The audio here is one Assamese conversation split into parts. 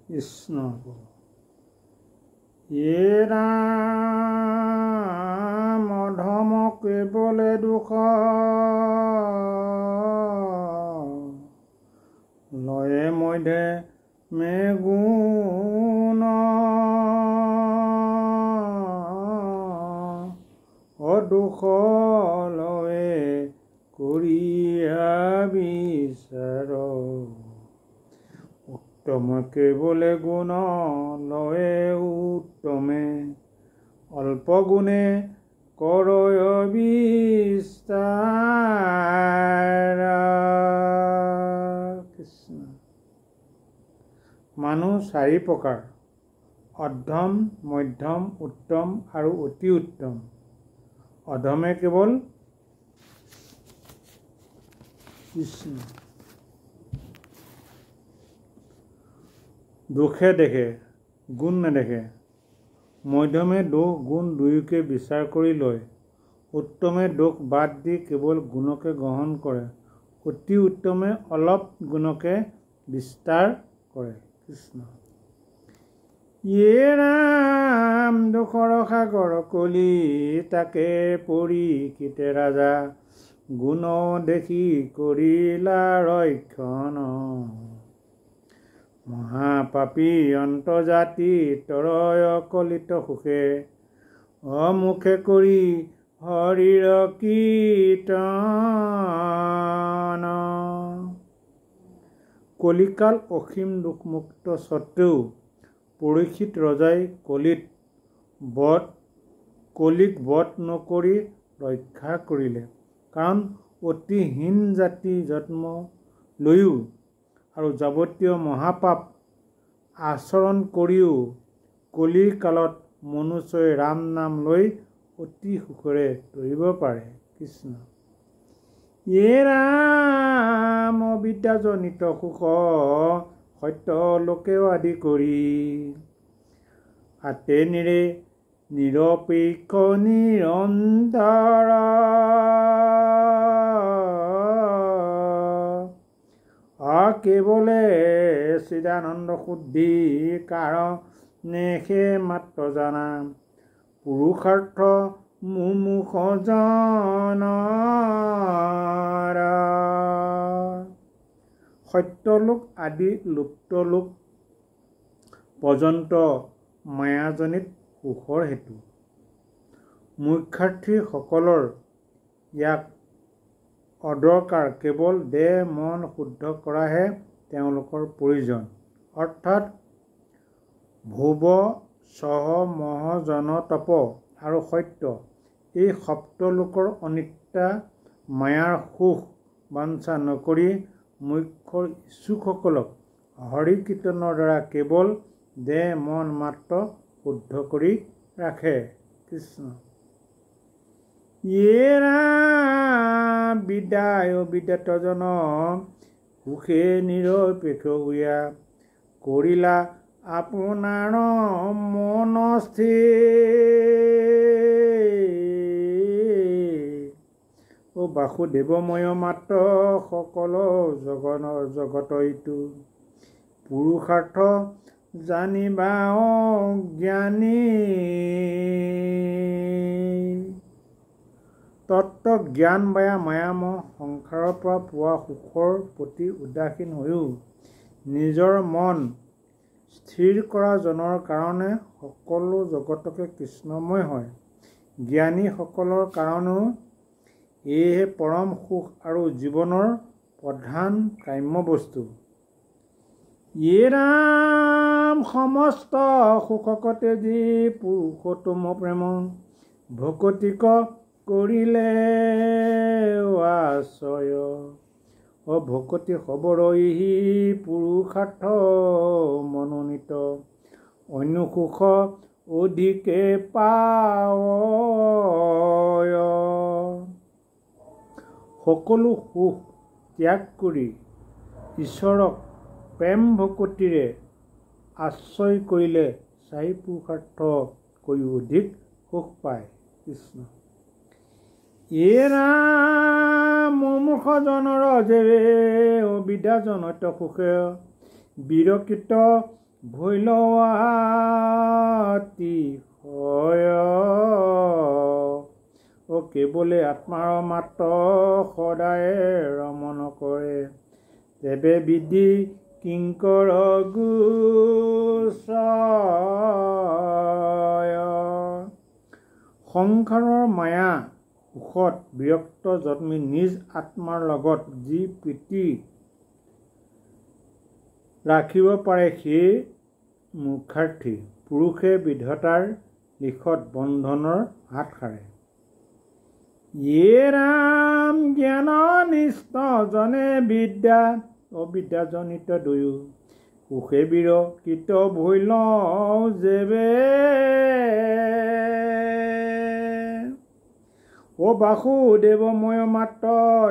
কৃষ্ণ য়ে ৰাম অধম কেৱলে দুখ লয়ে মধ্যে মে গুণ অদুখ লয়ে কৰিয়া বিচাৰ উত্তম কেৱলে গুণ লয়ে উত্তমে অল্প গুণে কৰয় বিস্তাৰ। কৃষ্ণ মানুহ চাৰি প্ৰকাৰ অধম মধ্যম উত্তম আৰু অতি উত্তম। অধমে কেৱল কৃষ্ণ দোষে দেখে গুণ নেদেখে। মধ্যমে দোষ গুণ দুয়োকে বিচাৰ কৰি লয়। উত্তমে দোষ বাদ দি কেৱল গুণকে গ্ৰহণ কৰে। অতি উত্তমে অলপ গুণকে বিস্তাৰ কৰে। কৃষ্ণ য়ে ৰাম দুখৰ সাগৰ কলি তাকে পৰীক্ষিতে ৰাজা গুণ দেখি কৰিলা ৰক্ষণ মহাপাপী অন্তজাতি তৰয় কলিত সুখে অমুখে কৰি হৰিৰ কীৰ্তন। কলিকাল অসীম দুখমুক্ত স্বত্বেও পৰীক্ষিত ৰজাই কলিক বধ নকৰি ৰক্ষা কৰিলে। কাৰণ অতি হীন জাতি জন্ম লৈও আৰু যাৱতীয় মহাপাপ আচৰণ কৰিও কলিৰ কালত মনুষ্যই ৰাম নাম লৈ অতি সুখেৰে তৰিব পাৰে। কৃষ্ণ য়ে ৰাম বিদ্যাজনিত সুখ সত্য লোকেও আদি কৰি আতে নিৰে নিৰপেক্ষ নিৰন্তৰ কেৱলে চিদানন্দ শুদ্ধি কাৰণে সে মাত্ৰ জানা পুৰুষাৰ্থ মুমুখ জনৰ। সত্যলোক আদি লুপ্ত লোক পৰ্যন্ত মায়াজনিত সুখৰ হেতু। মুখ্যাৰ্থীসকলৰ ইয়াক অদৰকাৰ। কেৱল দেহ মন শুদ্ধ কৰাহে তেওঁলোকৰ প্ৰয়োজন। অৰ্থাৎ ভুৱ সহ মহ জন তপ আৰু সত্য এই সপ্তলোকৰ অনিত্যা মায়াৰ সুখ বাঞ্ছা নকৰি মুখ্যৰ ইচ্ছুকসকলক হৰি কীৰ্তনৰ দ্বাৰা কেৱল দেহ মন মাত্ৰ শুদ্ধ কৰি ৰাখে। কৃষ্ণ য়ে ৰাম বিদ্যায় বিদ্যাতজন সুখে নিৰপেক্ষ হৈয়া কৰিলা আপোনাৰ মন স্থিৰ। বাসুদেৱময় মাত্ৰ সকল জগত ইটো পুৰুষাৰ্থ জানিবা অজ্ঞানী। তত্ত্ব জ্ঞান বায়া মায়াময় সংসাৰৰ পৰা পোৱা সুখৰ প্ৰতি উদাসীন হৈও নিজৰ মন স্থিৰ কৰা জনৰ কাৰণে সকলো জগতকে কৃষ্ণময় হয়। জ্ঞানীসকলৰ কাৰণেও এয়েহে পৰম সুখ আৰু জীৱনৰ প্ৰধান কাম্য বস্তু। য়ে ৰাম সমস্ত সুখকতে যি পুৰুষোত্তম প্ৰেম ভকতিক কৰিলে আশ্ৰয় ভকতি খবৰহি পুৰুষাৰ্থ মনোনীত অন্য সুখ অধিকে পায়। সকলো সুখ ত্যাগ কৰি ঈশ্বৰক প্ৰেম ভকতিৰে আশ্ৰয় কৰিলে চাৰি পুৰুষাৰ্থ কৰি অধিক সুখ পায়। কৃষ্ণ য়ে ৰাম মুমুৰ্ষজনৰ জেৰে অবিদ্যাজনিত সুখে বিৰকিত ভৈলৱাতি হয় কেৱলে আত্মাৰ মাত্ৰ সদায় ৰমণ কৰে তেবে বিধি কিংকৰ গোচয় সংসাৰৰ মায়া সুখত বিৰক্ত জন্মি নিজ আত্মাৰ লগত যি প্ৰীতি ৰাখিব পাৰে সেই মুখাৰ্থী পুৰুষে বিধাতাৰ লিখত বন্ধনৰ হাত সাৰে ৰাম জ্ঞান নিষ্ঠ জনে বিদ্যা অবিদ্যাজনিত দুয়ো সুখে বিৰকিত ভৈল যেবে বাসুদেৱময় মাত্ৰ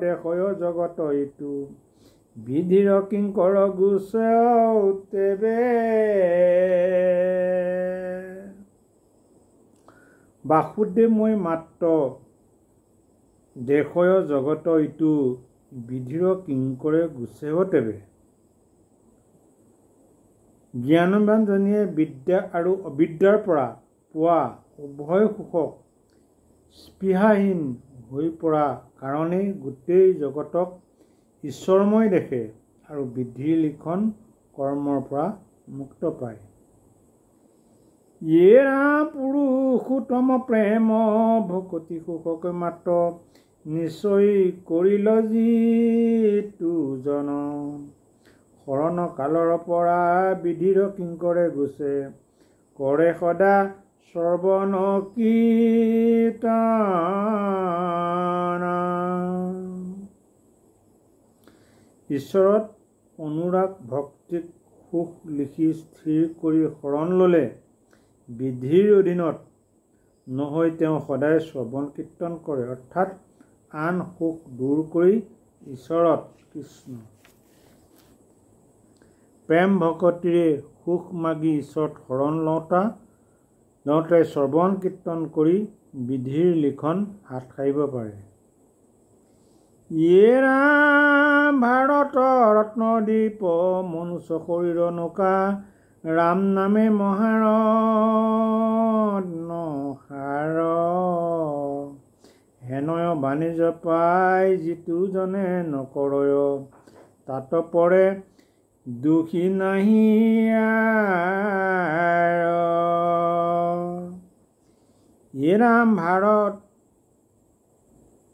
দেশয় জগত ইটো বিধিৰ কিংকৰ গোচৰ তেবে বাসুদেৱময় মাত্ৰ দেশয় জগত ইটো বিধিৰ কিংকৰে গুচেহ তেবে জ্ঞানবানজনীয়ে বিদ্যা আৰু অবিদ্যাৰ পৰা পোৱা উভয় সুখক স্পৃহাহীন হৈ পৰা কাৰণেই গোটেই জগতক ঈশ্বৰময় দেখে আৰু বিধিৰ লিখন কৰ্মৰ পৰা মুক্ত পায় পুৰুষোত্তম প্ৰেম ভকতি সুখকৈ মাত্ৰ নিশ্চয় কৰিল যিটো জন শৰণ কালৰ পৰা বিধিৰ কিংকৰে গুচে কৰে সদা শ্ৰৱণ কীৰ্তন ঈশ্বৰত অনুৰাগ ভক্তিক সুখ লিখি স্থিৰ কৰি শৰণ ল'লে বিধিৰ অধীনত নহৈ তেওঁ সদায় শ্ৰৱণ কীৰ্তন কৰে অৰ্থাৎ আন সুখ দূৰ কৰি ঈশ্বৰত কৃষ্ণ প্ৰেম ভকতিৰে সুখ মাগি ঈশ্বৰত শৰণ লওঁতে শ্ৰৱণ কীৰ্তন কৰি বিধিৰ লিখন হাত সাৰিব পাৰে ভাৰত ৰত্নদ্বীপ মনুষ্য শৰীৰ নৌকা ৰাম নামে মহাৰত্নসাৰ হেনয় বাণিজ্য পাই যিটো জনে নকৰয় তাত পৰে দুখী নাহি ৰাম ভাৰত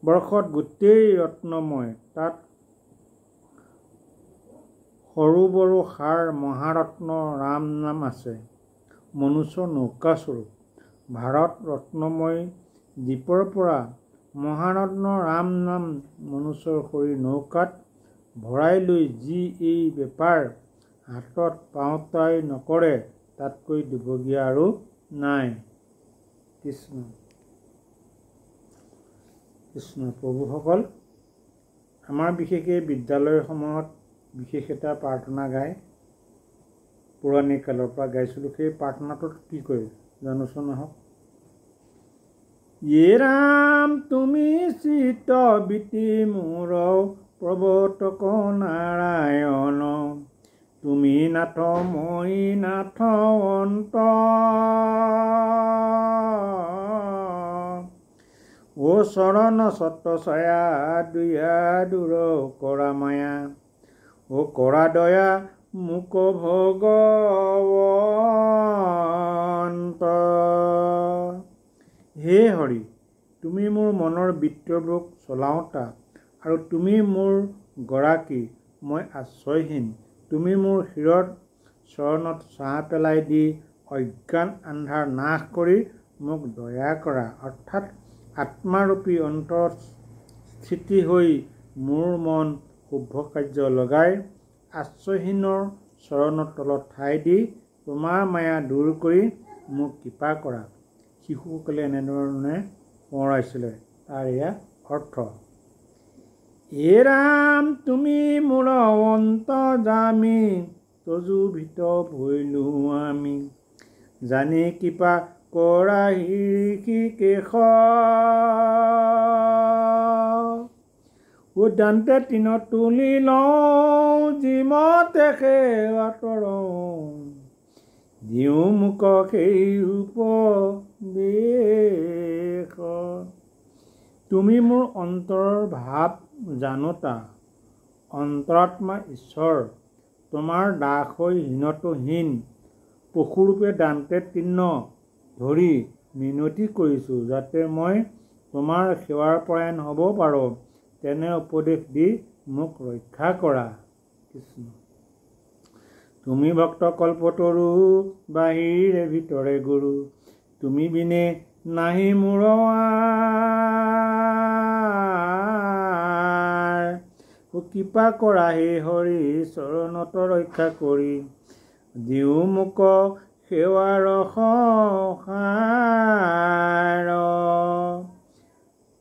বৰ্ষত গোটেই ৰত্নময় তাত সৰু বড়ো সাৰ মহাৰত্ন ৰাম নাম আছে মনুষ্যৰ নৌকাস্বৰূপ ভাৰত ৰত্নময় দ্বীপৰ পৰা মহাৰত্ন ৰাম নাম মনুষ্যৰ শৰীৰ নৌকাত ভৰাই লৈ যি এই বেপাৰ হাতত পাওঁতাই নকৰে তাতকৈ দিবগীয়া আৰু নাই কৃষ্ণ কৃষ্ণ প্ৰভুসকল আমাৰ বিশেষকৈ বিদ্যালয়সমূহত বিশেষ এটা প্ৰাৰ্থনা গায় পৌৰাণিক কালৰ পৰা গাইছিলোঁ সেই প্ৰাৰ্থনাটোত কি কয় জানোচোন আহক ৰাম তুমি চিত বিতি মোৰ প্ৰৱৰ্তক নাৰায়ণ তুমি নাথ মই নাথ অন্ত চৰণ সত্য ছয়া দুয়া দূৰ কৰা মায়া কৰা দয়া মোক ভগৱন্ত হে হৰি তুমি মোৰ মনৰ বৃত্তবোৰক চলাওঁতা আৰু তুমি মোৰ গৰাকী মই আশ্ৰয়হীন তুমি মোৰ শিৰত চৰণত ছাঁ পেলাই দি অজ্ঞান আন্ধাৰ নাশ কৰি মোক দয়া কৰা অৰ্থাৎ আত্মাৰূপী অন্তৰত স্থিতি হৈ মোৰ মন শুভ কাৰ্য লগাই আশ্ৰয়হীনৰ চৰণৰ তলত ঠাই দি তোমাৰ মায়া দূৰ কৰি মোক কৃপা কৰা শিশুসকলে এনেধৰণে সোঁৱৰাইছিলে তাৰ এয়া অৰ্থ ৰাম তুমি মোৰ অন্ত জামি তজু ভিত ভৈলো আমি জানি কৃপা কৰা হৃষিকেশ উদ্যান্তে তিনত তুলি লওঁ যিমতে সেৱা তৰওঁ দিওঁ মোক সেই উপদেশ। তুমি মোৰ অন্তৰৰ ভাৱ জানোতা, অন্তৰাত্মা ঈশ্বৰ। তোমাৰ দাস হৈ হীনতহীন পশুৰূপে দান্তে তৃণ ধৰি মিনতি কৰিছোঁ, যাতে মই তোমাৰ সেৱাৰ পৰায়ণ হ'ব পাৰোঁ। তেনে উপদেশ দি মোক ৰক্ষা কৰা। কৃষ্ণ। তুমি ভক্ত কল্পতৰু, বাহিৰে ভিতৰে গুৰু। তুমি বিনে নাহি মোৰ আৰ। কৃপা কৰা হে হৰি, চৰণত ৰক্ষা কৰি। দিওঁ মোক সেৱাৰ সঁহাৰ।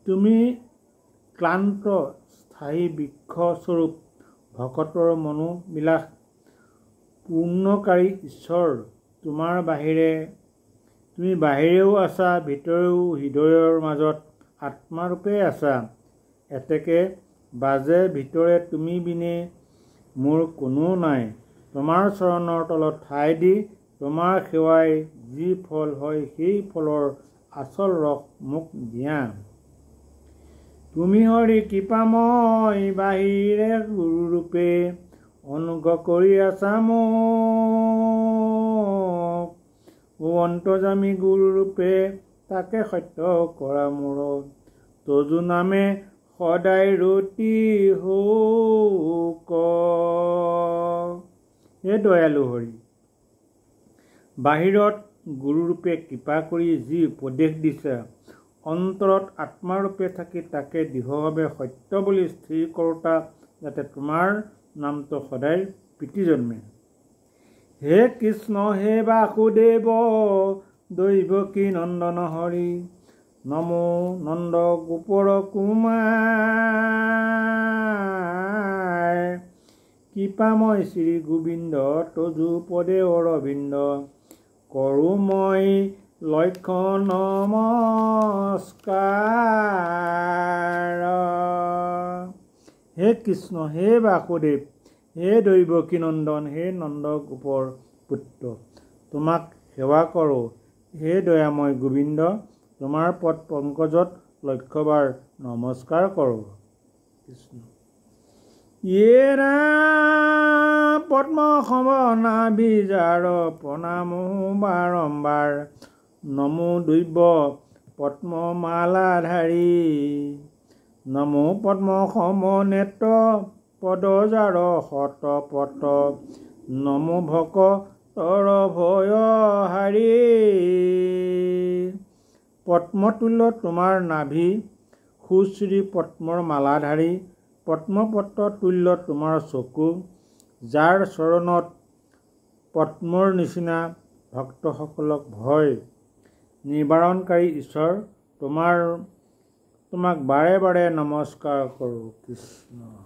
তুমি ক্লান্ত স্থায়ী বৃক্ষস্বৰূপ, ভকতৰ মনোবিলাস পূৰ্ণকাৰী ঈশ্বৰ। তুমি বাহিৰেও আছা, ভিতৰেও হৃদয়ৰ মাজত আত্মাৰূপে আছা। এতেকে বাজে ভিতৰে তুমি বিনে মোৰ কোনো নাই। তোমাৰ চৰণৰ তলত ঠাই দি তোমাৰ সেৱাই যি ফল হয়, সেই ফলৰ আচল ৰস মোক দিয়া। তুমি হৰি কৃপাময়, বাহিৰে গুৰুৰূপে অনুগ্ৰহ কৰি আছা মোক। অন্তৰ্যামী গুৰুৰূপে তাকে সত্য কৰা মোৰ। তজু নামে সদায় ৰতি হৌক। হে দয়ালু হৰি, বাহিৰত গুৰুৰূপে কৃপা কৰি যি উপদেশ দিছে, অন্তৰত আত্মাৰূপে থাকি তাকে দৃঢ়ভাৱে সত্য বুলি স্থিৰ কৰোঁতা, যাতে তোমাৰ নামটো সদায় প্ৰীতি জন্মে। হে কৃষ্ণ হে বাসুদেৱ, দৈৱকী নন্দন হৰি। নমো নন্দ গোপৰ কুমাৰ। কৃপাময় শ্ৰী গোবিন্দ, তজু পদে অৰবিন্দ। কৰোঁ মই লক্ষ্য নমস্কাৰ। হে কৃষ্ণ হে বাসুদেৱ, হে দৈৱকী নন্দন, হে নন্দ গোপৰ পুত্ৰ, তোমাক সেৱা কৰোঁ। হে দয়াময় গোবিন্দ, তোমাৰ পদ পংকজত লক্ষ্যবাৰ নমস্কাৰ কৰোঁ। কৃষ্ণ। ইয়েৰা পদ্ম নাভিজাৰ, প্ৰণামো বাৰম্বাৰ। নমো দৈৱ পদ্মমালাধাৰী। নমো পদ্ম নেত্ৰ, পদজাৰ শতপত। নমো ভকতৰ ভয়হাৰী। পদ্মতুল্য তোমাৰ নাভি, সুশ্ৰী পদ্মৰ মালাধাৰী। পদ্মপত্ৰ তুল্য তোমাৰ চকু, যাৰ চৰণত পদ্মৰ নিচিনা ভক্তসকলক ভয় নিবাৰণকাৰী ঈশ্বৰ। তোমাক বাৰে বাৰে নমস্কাৰ কৰোঁ। কৃষ্ণ।